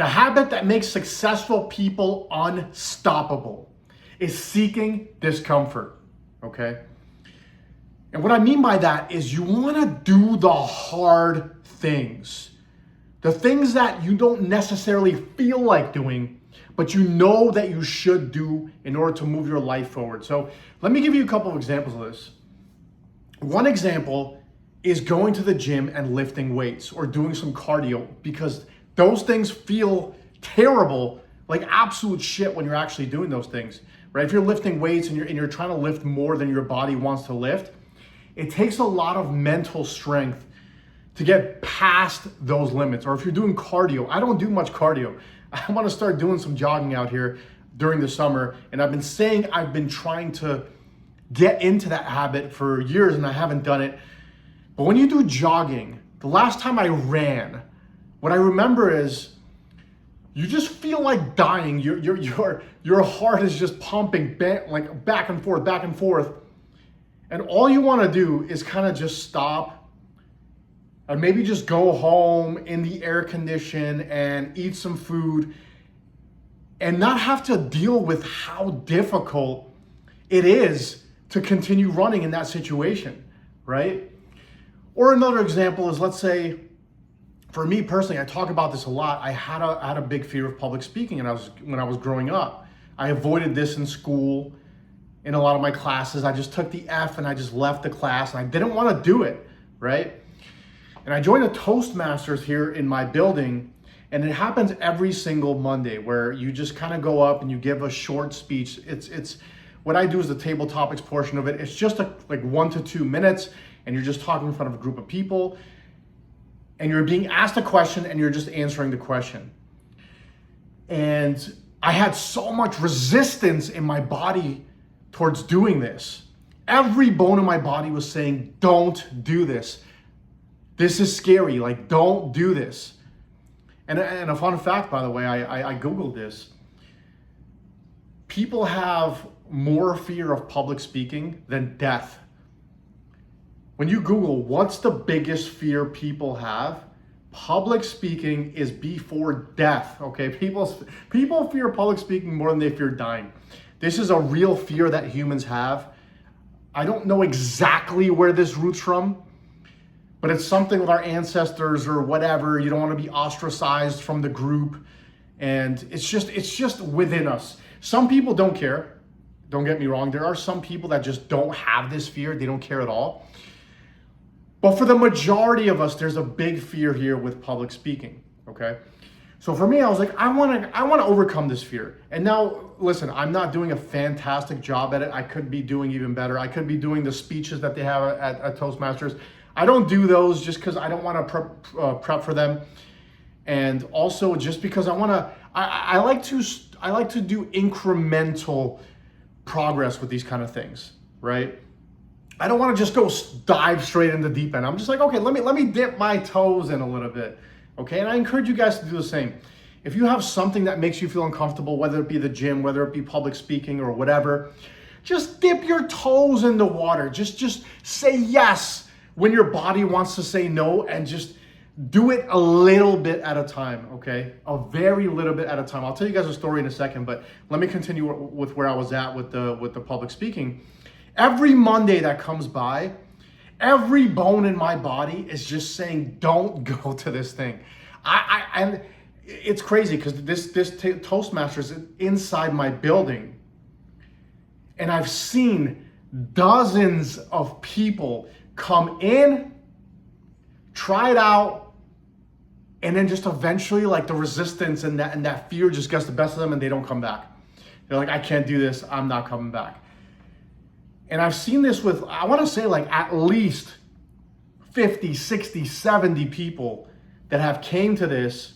The habit that makes successful people unstoppable is seeking discomfort, okay? And what I mean by that is you want to do the hard things. The things that you don't necessarily feel like doing, but you know that you should do in order to move your life forward. So let me give you a couple of examples of this. One example is going to the gym and lifting weights or doing some cardio, because those things feel terrible, like absolute shit when you're actually doing those things, right? If you're lifting weights and you're trying to lift more than your body wants to lift, it takes a lot of mental strength to get past those limits. Or if you're doing cardio, I don't do much cardio. I want to start doing some jogging out here during the summer. And I've been trying to get into that habit for years and I haven't done it. But when you do jogging, the last time I ran, what I remember is you just feel like dying. Your heart is just pumping like back and forth. And all you want to do is kind of just stop and maybe just go home in the air condition and eat some food and not have to deal with how difficult it is to continue running in that situation, right? Or another example is, let's say, for me personally, I talk about this a lot. I had a big fear of public speaking when I was growing up. I avoided this in school. In a lot of my classes, I just took the F and I just left the class and I didn't want to do it, right? And I joined a Toastmasters here in my building, and it happens every single Monday where you just kind of go up and you give a short speech. It's what I do is the table topics portion of it. It's just like 1 to 2 minutes, and you're just talking in front of a group of people, and you're being asked a question and you're just answering the question. And I had so much resistance in my body towards doing this. Every bone in my body was saying, don't do this. This is scary, like don't do this. And a fun fact, by the way, I Googled this. People have more fear of public speaking than death. When you Google what's the biggest fear people have, public speaking is before death, okay? People fear public speaking more than they fear dying. This is a real fear that humans have. I don't know exactly where this roots from, but it's something with our ancestors or whatever. You don't want to be ostracized from the group. And it's just within us. Some people don't care. Don't get me wrong. There are some people that just don't have this fear. They don't care at all. But for the majority of us, there's a big fear here with public speaking, okay? So for me, I was like, I want to overcome this fear. And now, listen, I'm not doing a fantastic job at it. I could be doing even better. I could be doing the speeches that they have at Toastmasters. I don't do those just because I don't want to prep for them, and also just because I like to do incremental progress with these kind of things, right? I don't want to just go dive straight into the deep end. I'm just like, okay, let me dip my toes in a little bit, okay? And I encourage you guys to do the same. If you have something that makes you feel uncomfortable, whether it be the gym, whether it be public speaking or whatever, just dip your toes in the water. Just say yes when your body wants to say no, and just do it a little bit at a time, okay? A very little bit at a time. I'll tell you guys a story in a second, but let me continue with where I was at with the public speaking. Every Monday that comes by, every bone in my body is just saying, don't go to this thing. And it's crazy because this Toastmasters is inside my building, and I've seen dozens of people come in, try it out, and then just eventually, like, the resistance and that fear just gets the best of them and they don't come back. They're like, I can't do this, I'm not coming back. And I've seen this with, I want to say, like, at least 50, 60, 70 people that have came to this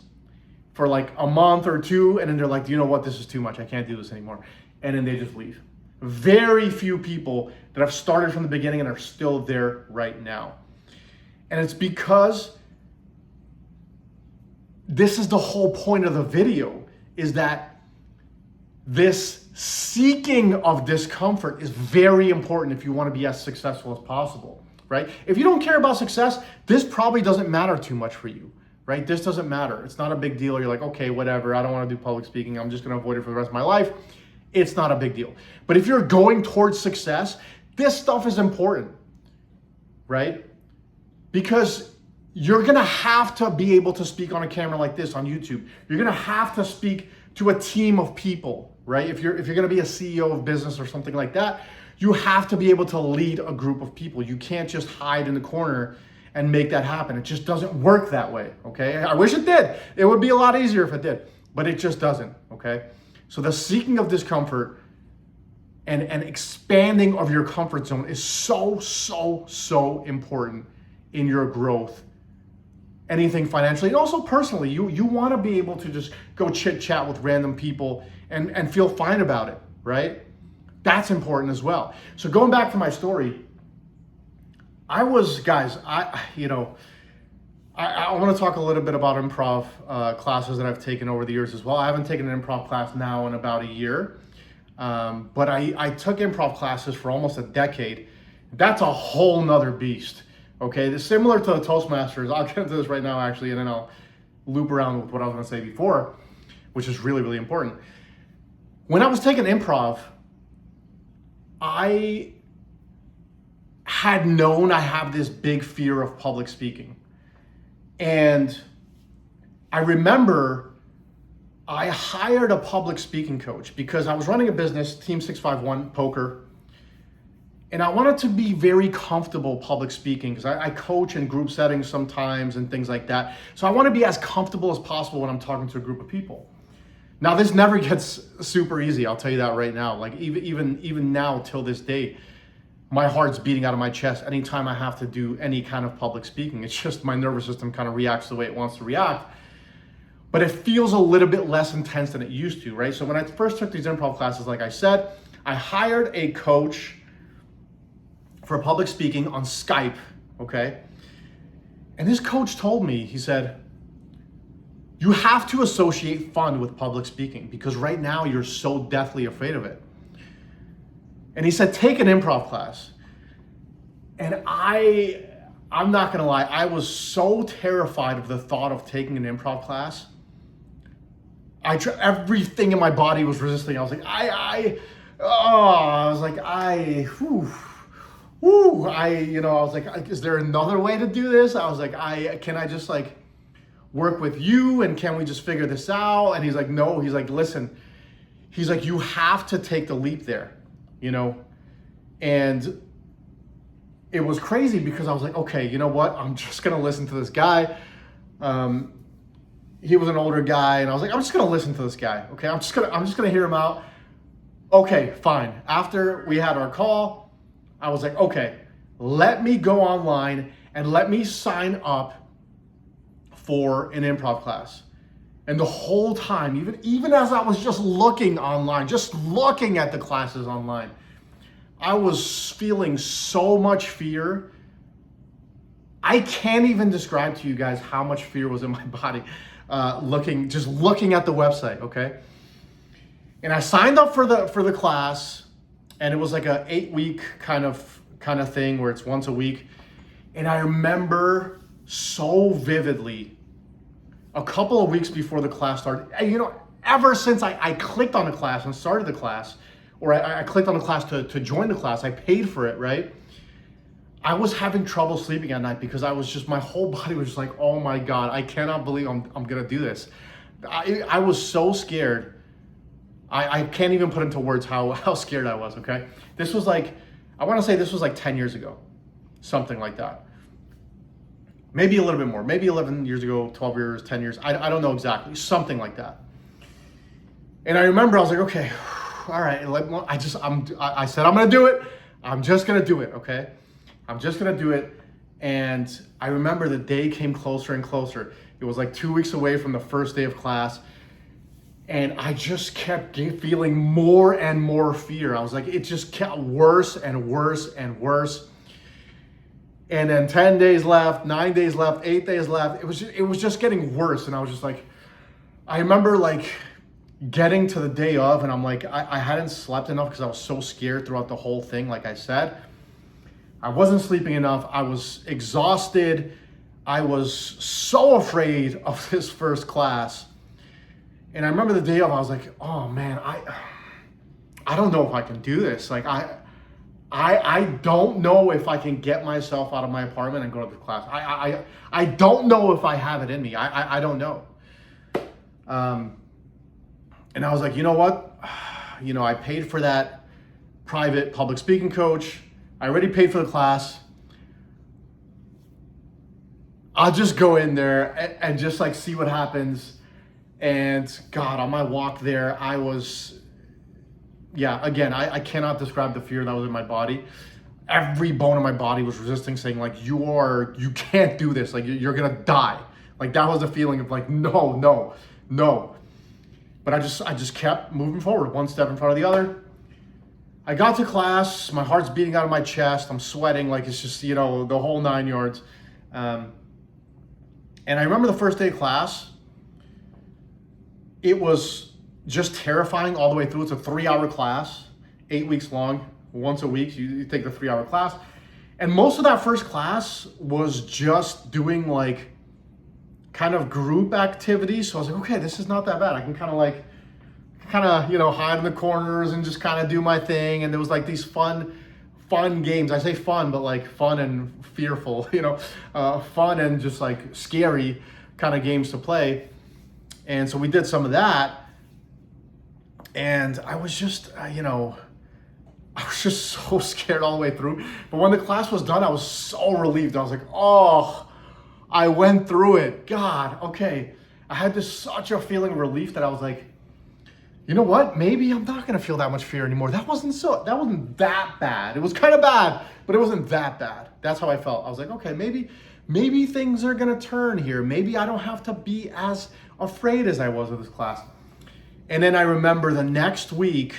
for like a month or two, and then they're like, you know what, this is too much, I can't do this anymore. And then they just leave. Very few people that have started from the beginning and are still there right now. And it's because this is the whole point of the video, is that this seeking of discomfort is very important if you want to be as successful as possible, right? If you don't care about success, this probably doesn't matter too much for you, right? This doesn't matter. It's not a big deal. You're like, okay, whatever. I don't want to do public speaking. I'm just going to avoid it for the rest of my life. It's not a big deal. But if you're going towards success, this stuff is important, right? Because you're going to have to be able to speak on a camera like this on YouTube. You're going to have to speak to a team of people, right? If you're going to be a CEO of business or something like that, you have to be able to lead a group of people. You can't just hide in the corner and make that happen. It just doesn't work that way, okay? I wish it did. It would be a lot easier if it did, but it just doesn't, okay? So the seeking of discomfort and expanding of your comfort zone is so important in your growth. Anything financially and also personally. You want to be able to just go chit chat with random people and feel fine about it, right? That's important as well. So going back to my story, I want to talk a little bit about improv classes that I've taken over the years as well. I haven't taken an improv class now in about a year, but I took improv classes for almost a decade. That's a whole nother beast. Okay, it's similar to the Toastmasters. I'll get into this right now actually, and then I'll loop around with what I was going to say before, which is really important. When I was taking improv, I had known I have this big fear of public speaking. And I remember I hired a public speaking coach because I was running a business, Team 651 Poker, and I wanted to be very comfortable public speaking because I coach in group settings sometimes and things like that. So I want to be as comfortable as possible when I'm talking to a group of people. Now, this never gets super easy. I'll tell you that right now. Like even now till this day, my heart's beating out of my chest anytime I have to do any kind of public speaking. It's just my nervous system kind of reacts the way it wants to react. But it feels a little bit less intense than it used to, right? So when I first took these improv classes, like I said, I hired a coach for public speaking on Skype, okay? And this coach told me, he said, you have to associate fun with public speaking because right now you're so deathly afraid of it. And he said, take an improv class. And I'm not gonna lie, I was so terrified of the thought of taking an improv class. Everything in my body was resisting. I was like, I was like, is there another way to do this? I was like, can I just like work with you and can we just figure this out? And he's like, no, he's like, listen, he's like, you have to take the leap there, you know? And it was crazy because I was like, okay, you know what? I'm just gonna listen to this guy. He was an older guy and I was like, I'm just gonna listen to this guy, okay? I'm just gonna hear him out. Okay, fine. After we had our call, I was like, okay, let me go online and let me sign up for an improv class. And the whole time, even as I was just looking online, just looking at the classes online, I was feeling so much fear. I can't even describe to you guys how much fear was in my body just looking at the website, okay? And I signed up for the class, and it was like a 8-week kind of thing where it's once a week. And I remember so vividly a couple of weeks before the class started, you know, ever since I clicked on the class and started the class, or I clicked on the class to join the class, I paid for it, right? I was having trouble sleeping at night because my whole body was just like, oh my God, I cannot believe I'm gonna do this. I was so scared. I can't even put into words how scared I was, okay? This was like, I wanna say this was like 10 years ago, something like that. Maybe a little bit more, maybe 11 years ago, 12 years, 10 years, I don't know exactly, something like that. And I remember I was like, okay, all right, I said, I'm gonna do it. I'm just gonna do it, okay? I'm just gonna do it. And I remember the day came closer and closer. It was like 2 weeks away from the first day of class. And I just kept feeling more and more fear. I was like, it just got worse and worse and worse. And then 10 days left, 9 days left, 8 days left. It was just getting worse. And I was just like, I remember like getting to the day of and I'm like, I hadn't slept enough because I was so scared throughout the whole thing. Like I said, I wasn't sleeping enough. I was exhausted. I was so afraid of this first class. And I remember the day of, I was like, oh man, I don't know if I can do this. Like I don't know if I can get myself out of my apartment and go to the class. I don't know if I have it in me. I don't know. And I was like, you know what? I paid for that private public speaking coach. I already paid for the class. I'll just go in there and just like see what happens. And God, on my walk there, I was, again, I cannot describe the fear that was in my body. Every bone in my body was resisting, saying like, you can't do this. Like you're gonna die. Like that was a feeling of like, no. But I just kept moving forward, one step in front of the other. I got to class, my heart's beating out of my chest, I'm sweating, like it's just, the whole 9 yards. And I remember the first day of class, it was just terrifying all the way through. It's a 3-hour class, 8 weeks long, once a week, you take the 3-hour class. And most of that first class was just doing like kind of group activities. So I was like, okay, this is not that bad. I can kind of hide in the corners and just kind of do my thing. And there was like these fun games. I say fun, but like fun and fearful, fun and just like scary kind of games to play. And so we did some of that. And I was just, I was just so scared all the way through. But when the class was done, I was so relieved. I was like, oh, I went through it. God, okay. I had such a feeling of relief that I was like, you know what? Maybe I'm not gonna feel that much fear anymore. That wasn't that bad. It was kind of bad, but it wasn't that bad. That's how I felt. I was like, okay, maybe things are gonna turn here. Maybe I don't have to be as afraid as I was of this class. And then I remember the next week,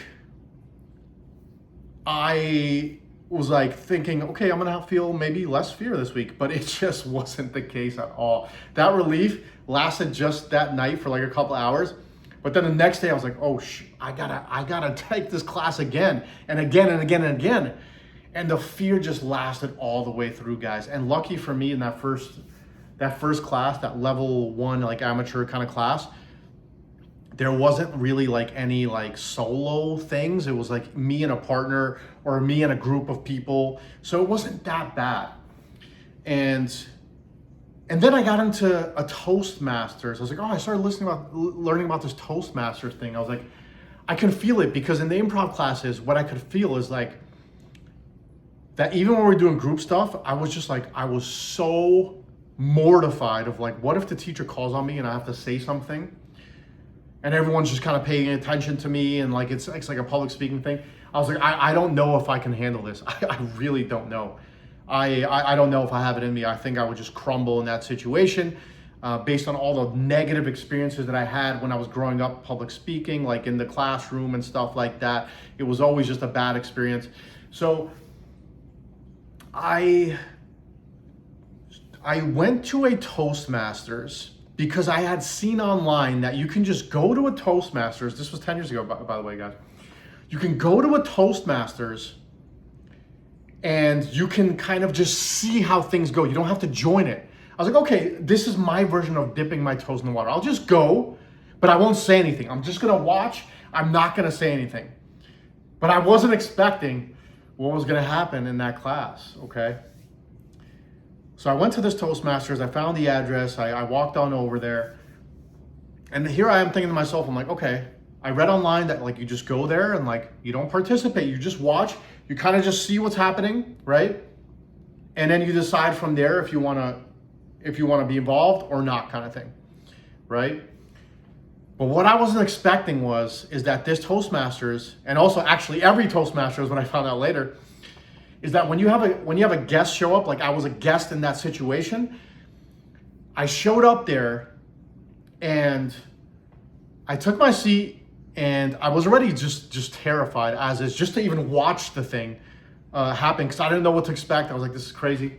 I was like thinking, okay, I'm gonna feel maybe less fear this week, but it just wasn't the case at all. That relief lasted just that night for like a couple hours. But then the next day I was like, oh, I gotta take this class again and again and again and again. And the fear just lasted all the way through, guys. And lucky for me in that first class, that level 1, like amateur kind of class, there wasn't really like any like solo things. It was like me and a partner or me and a group of people. So it wasn't that bad. And then I got into a Toastmasters. I was like, I started learning about this Toastmasters thing. I was like, I can feel it, because in the improv classes, what I could feel is like that even when we were doing group stuff, I was so mortified of like, what if the teacher calls on me and I have to say something and everyone's just kind of paying attention to me and like it's like a public speaking thing. I was like, I don't know if I can handle this. I really don't know. I don't know if I have it in me. I think I would just crumble in that situation based on all the negative experiences that I had when I was growing up public speaking, like in the classroom and stuff like that. It was always just a bad experience. So I went to a Toastmasters because I had seen online that you can just go to a Toastmasters. This was 10 years ago, by the way, guys. You can go to a Toastmasters and you can kind of just see how things go. You don't have to join it. I was like, okay, this is my version of dipping my toes in the water. I'll just go, but I won't say anything. I'm just gonna watch. I'm not gonna say anything. But I wasn't expecting what was gonna happen in that class, okay? So I went to this Toastmasters, I found the address, I walked on over there. And here I am thinking to myself, I'm like, okay, I read online that like you just go there and like you don't participate, you just watch, you kind of just see what's happening, right? And then you decide from there if you wanna be involved or not, kind of thing, right? But what I wasn't expecting is that this Toastmasters, and also actually every Toastmasters, when I found out later, is that when you have a guest show up, like I was a guest in that situation, I showed up there and I took my seat and I was already just terrified as is, just to even watch the thing happen, because I didn't know what to expect. I was like, this is crazy.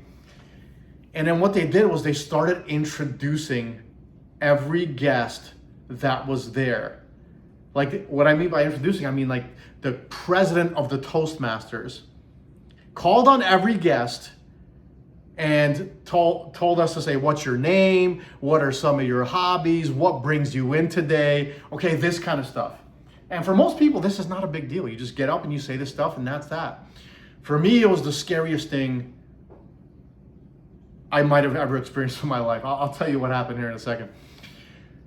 And then what they did was they started introducing every guest that was there. Like what I mean by introducing, I mean like the president of the Toastmasters called on every guest and told us to say, what's your name? What are some of your hobbies? What brings you in today? Okay, this kind of stuff. And for most people, this is not a big deal. You just get up and you say this stuff and that's that. For me, it was the scariest thing I might have ever experienced in my life. I'll tell you what happened here in a second.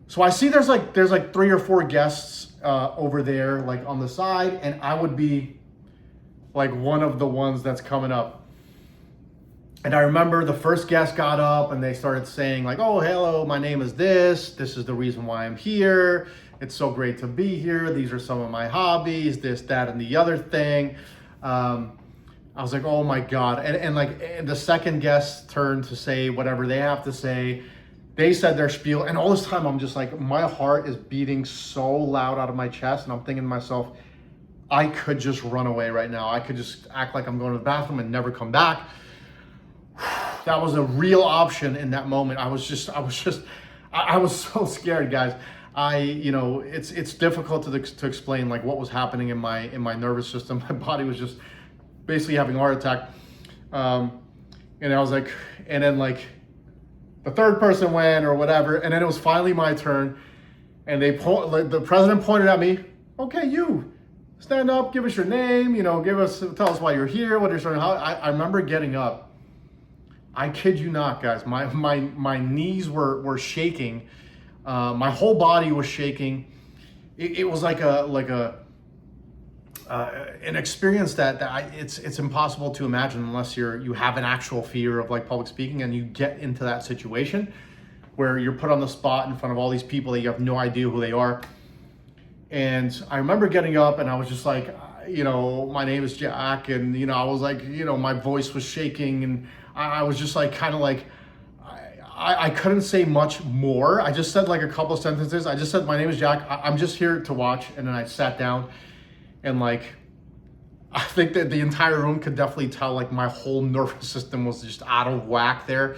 So I see there's like 3 or 4 guests over there, like on the side, and I would be like one of the ones that's coming up. And I remember the first guest got up and they started saying like, oh, hello, my name is this. This is the reason why I'm here. It's so great to be here. These are some of my hobbies, this, that, and the other thing. I was like, oh my God. And the second guest turned to say whatever they have to say. They said their spiel. And all this time I'm just like, my heart is beating so loud out of my chest. And I'm thinking to myself, I could just run away right now. I could just act like I'm going to the bathroom and never come back. That was a real option in that moment. I was so scared, guys. It's difficult to explain like what was happening in my nervous system. My body was just basically having a heart attack. And I was like, and then like the third person went or whatever, and then it was finally my turn, and the president pointed at me. Okay, you stand up, give us your name, tell us why you're here, what you're starting. I remember getting up. I kid you not, guys. My knees were shaking. My whole body was shaking. It was like an experience that it's impossible to imagine unless you have an actual fear of like public speaking, and you get into that situation where you're put on the spot in front of all these people that you have no idea who they are. And I remember getting up and I was just like, my name is Jack, and I was like, my voice was shaking, and I was just like kind of like I couldn't say much more. I just said like a couple of sentences. I just said, my name is Jack. I'm just here to watch. And then I sat down, and like, I think that the entire room could definitely tell like my whole nervous system was just out of whack there.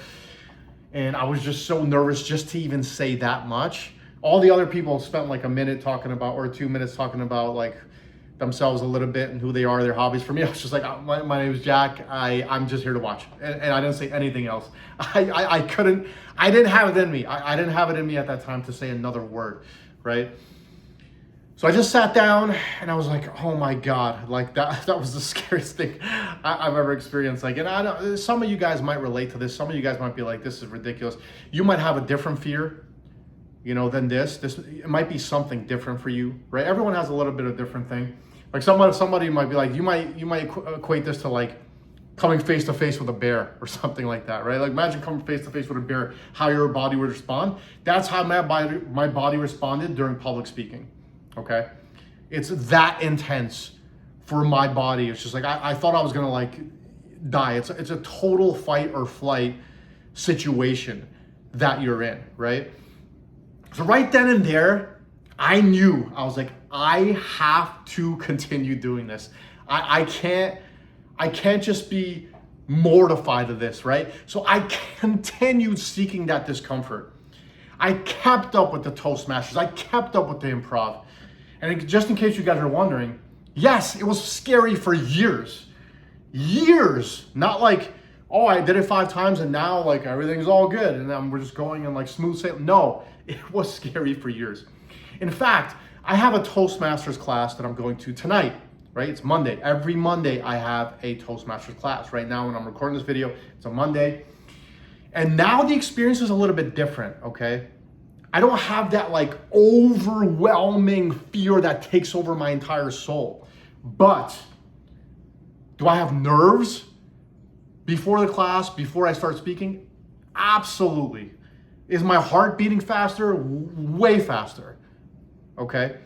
And I was just so nervous just to even say that much. All the other people spent like a minute talking about, or 2 minutes talking about like themselves a little bit and who they are, their hobbies. For me, I was just like, my name is Jack. I'm just here to watch. And I didn't say anything else. I didn't have it in me. I didn't have it in me at that time to say another word, right? So I just sat down and I was like, oh my God, like that was the scariest thing I've ever experienced. Like, and I know some of you guys might relate to this. Some of you guys might be like, this is ridiculous. You might have a different fear, than this. It might be something different for you, right? Everyone has a little bit of different thing. Like somebody might be like, you might equate this to like coming face to face with a bear or something like that, right? Like imagine coming face to face with a bear, how your body would respond. That's how my body responded during public speaking, okay? It's that intense for my body. It's just like, I thought I was gonna like die. It's a total fight or flight situation that you're in, right? So right then and there, I knew, I was like, I have to continue doing this. I can't just be mortified of this, right? So I continued seeking that discomfort. I kept up with the Toastmasters. I kept up with the improv. And just in case you guys are wondering, yes, it was scary for years. Years. Not like, oh, I did it 5 times and now like everything's all good and then we're just going in like smooth sailing. No, it was scary for years. In fact, I have a Toastmasters class that I'm going to tonight, right? It's Monday. Every Monday I have a Toastmasters class. Right now when I'm recording this video, it's a Monday. And now the experience is a little bit different, okay? I don't have that like overwhelming fear that takes over my entire soul. But do I have nerves before the class, before I start speaking? Absolutely. Is my heart beating faster? Way faster. Okay?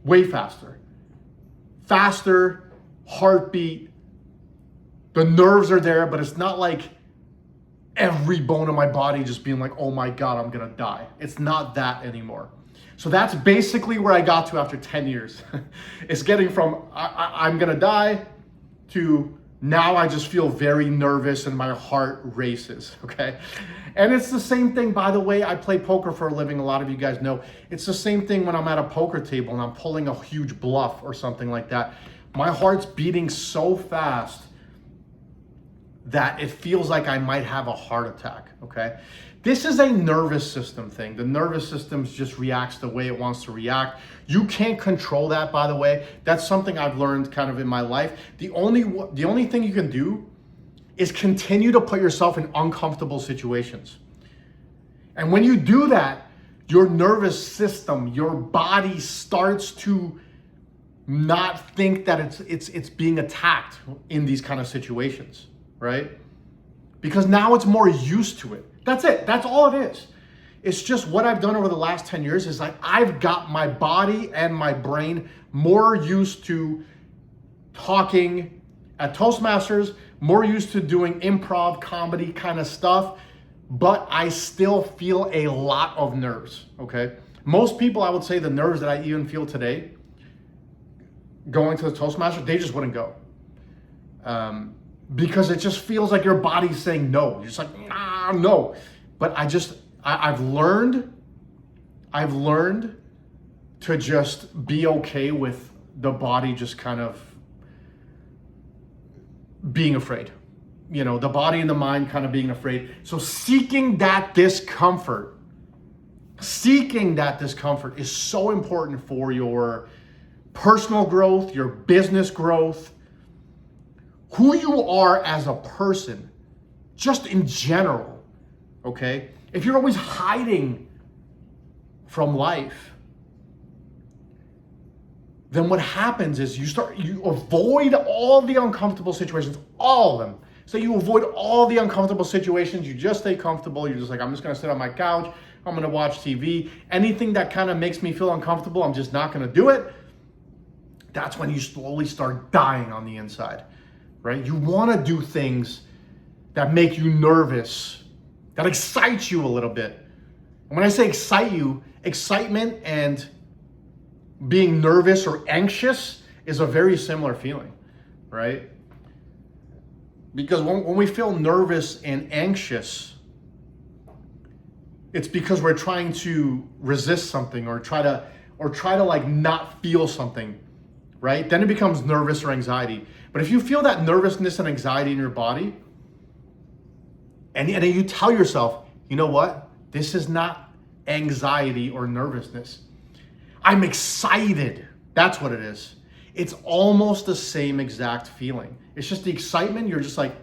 Way faster. Faster, heartbeat. The nerves are there, but it's not like every bone in my body just being like, oh my God, I'm gonna die. It's not that anymore. So that's basically where I got to after 10 years. It's getting from I'm gonna die to now I just feel very nervous and my heart races, okay? And it's the same thing, by the way, I play poker for a living, a lot of you guys know. It's the same thing when I'm at a poker table and I'm pulling a huge bluff or something like that. My heart's beating so fast that it feels like I might have a heart attack, okay? This is a nervous system thing. The nervous system just reacts the way it wants to react. You can't control that, by the way. That's something I've learned kind of in my life. The only thing you can do is continue to put yourself in uncomfortable situations. And when you do that, your nervous system, your body starts to not think that it's being attacked in these kind of situations, right? Because now it's more used to it. That's it. That's all it is. It's just what I've done over the last 10 years is like I've got my body and my brain more used to talking at Toastmasters, more used to doing improv comedy kind of stuff, but I still feel a lot of nerves, okay? Most people, I would say the nerves that I even feel today going to the Toastmasters, they just wouldn't go. Because it just feels like your body's saying no. You're just like, nah, no. But I've learned to just be okay with the body just kind of being afraid. You know, the body and the mind kind of being afraid. So seeking that discomfort is so important for your personal growth, your business growth, who you are as a person, just in general, okay? If you're always hiding from life, then what happens is you avoid all the uncomfortable situations, all of them. So you avoid all the uncomfortable situations, you just stay comfortable, you're just like, I'm just gonna sit on my couch, I'm gonna watch TV. Anything that kind of makes me feel uncomfortable, I'm just not gonna do it. That's when you slowly start dying on the inside, right? You wanna do things that make you nervous, that excite you a little bit. And when I say excite you, excitement and being nervous or anxious is a very similar feeling, right? Because when we feel nervous and anxious, it's because we're trying to resist something or try to like not feel something, right? Then it becomes nervous or anxiety. But if you feel that nervousness and anxiety in your body, and you tell yourself, you know what? This is not anxiety or nervousness. I'm excited. That's what it is. It's almost the same exact feeling. It's just the excitement. You're just like,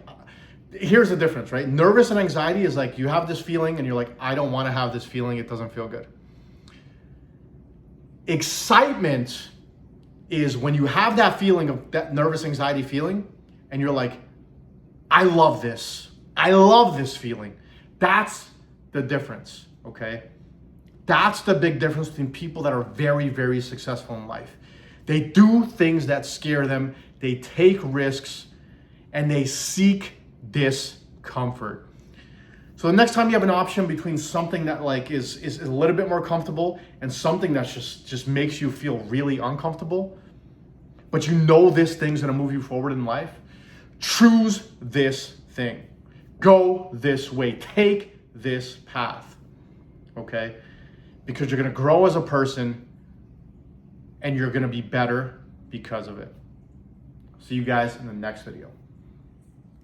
here's the difference, right? Nervous and anxiety is like you have this feeling and you're like, I don't want to have this feeling. It doesn't feel good. Excitement is when you have that feeling of that nervous anxiety feeling and you're like, I love this. I love this feeling. That's the difference, okay? That's the big difference between people that are very, very successful in life. They do things that scare them, they take risks, and they seek discomfort. So the next time you have an option between something that like is a little bit more comfortable and something that just makes you feel really uncomfortable, but you know this thing's gonna move you forward in life, choose this thing. Go this way, take this path, okay? Because you're gonna grow as a person and you're gonna be better because of it. See you guys in the next video.